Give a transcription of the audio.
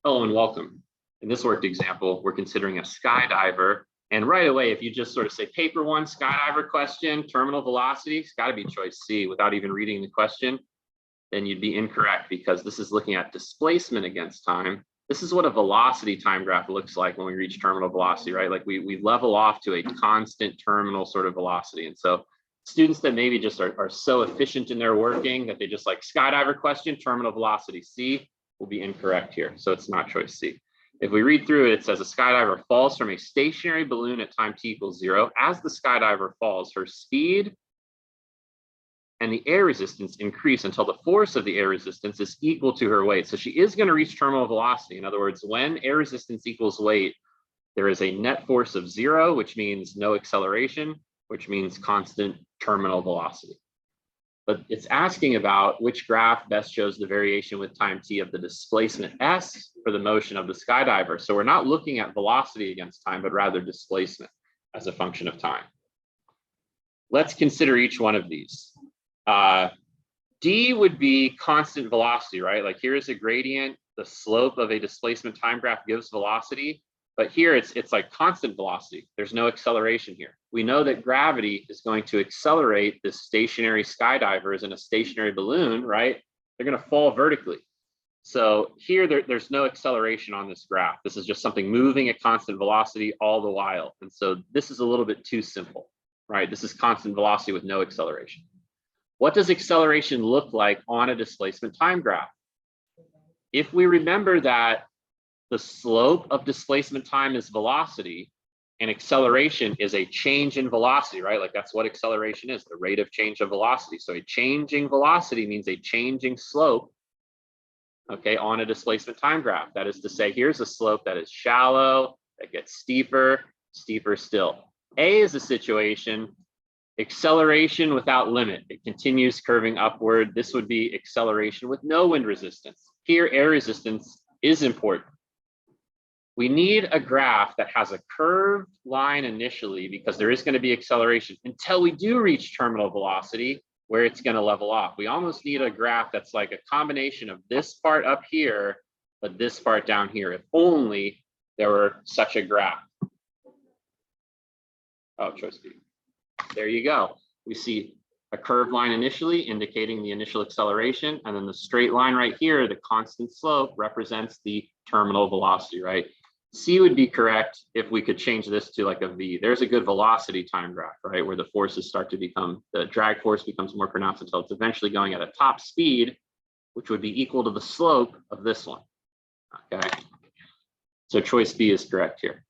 Hello and welcome. In this worked example, we're considering a skydiver. And right away, if you just sort of say paper one, skydiver question, terminal velocity, it's got to be choice C without even reading the question, then you'd be incorrect because this is looking at displacement against time. This is what a velocity time graph looks like when we reach terminal velocity, right? Like we level off to a constant terminal sort of velocity. And so students that maybe just are so efficient in their working that they just like skydiver question, terminal velocity C will be incorrect here. So it's not choice C. If we read through it, it says a skydiver falls from a stationary balloon at time t equals 0. As the skydiver falls, her speed and the air resistance increase until the force of the air resistance is equal to her weight. So she is going to reach terminal velocity. In other words, when air resistance equals weight, there is a net force of 0, which means no acceleration, which means constant terminal velocity. But it's asking about which graph best shows the variation with time t of the displacement s for the motion of the skydiver. So we're not looking at velocity against time, but rather displacement as a function of time. Let's consider each one of these. D would be constant velocity, right? Like here's a gradient, the slope of a displacement time graph gives velocity, but here it's like constant velocity. There's no acceleration here. We know that gravity is going to accelerate this stationary skydivers in a stationary balloon, right? They're going to fall vertically. So here there's no acceleration on this graph. This is just something moving at constant velocity all the while. And so this is a little bit too simple, right? This is constant velocity with no acceleration. What does acceleration look like on a displacement time graph? If we remember that the slope of displacement time is velocity and acceleration is a change in velocity, right? Like that's what acceleration is, the rate of change of velocity. So a changing velocity means a changing slope, okay, on a displacement time graph. That is to say, here's a slope that is shallow, that gets steeper, steeper still. A is a situation, acceleration without limit. It continues curving upward. This would be acceleration with no wind resistance. Here, air resistance is important. We need a graph that has a curved line initially because there is going to be acceleration until we do reach terminal velocity where it's going to level off. We almost need a graph that's like a combination of this part up here, but this part down here. If only there were such a graph. Oh, choice B. There you go. We see a curved line initially indicating the initial acceleration, and then the straight line right here, the constant slope, represents the terminal velocity, right? C would be correct if we could change this to like a V. There's a good velocity time graph, right? Where the forces start to become, the drag force becomes more pronounced until it's eventually going at a top speed, which would be equal to the slope of this one, okay? So choice B is correct here.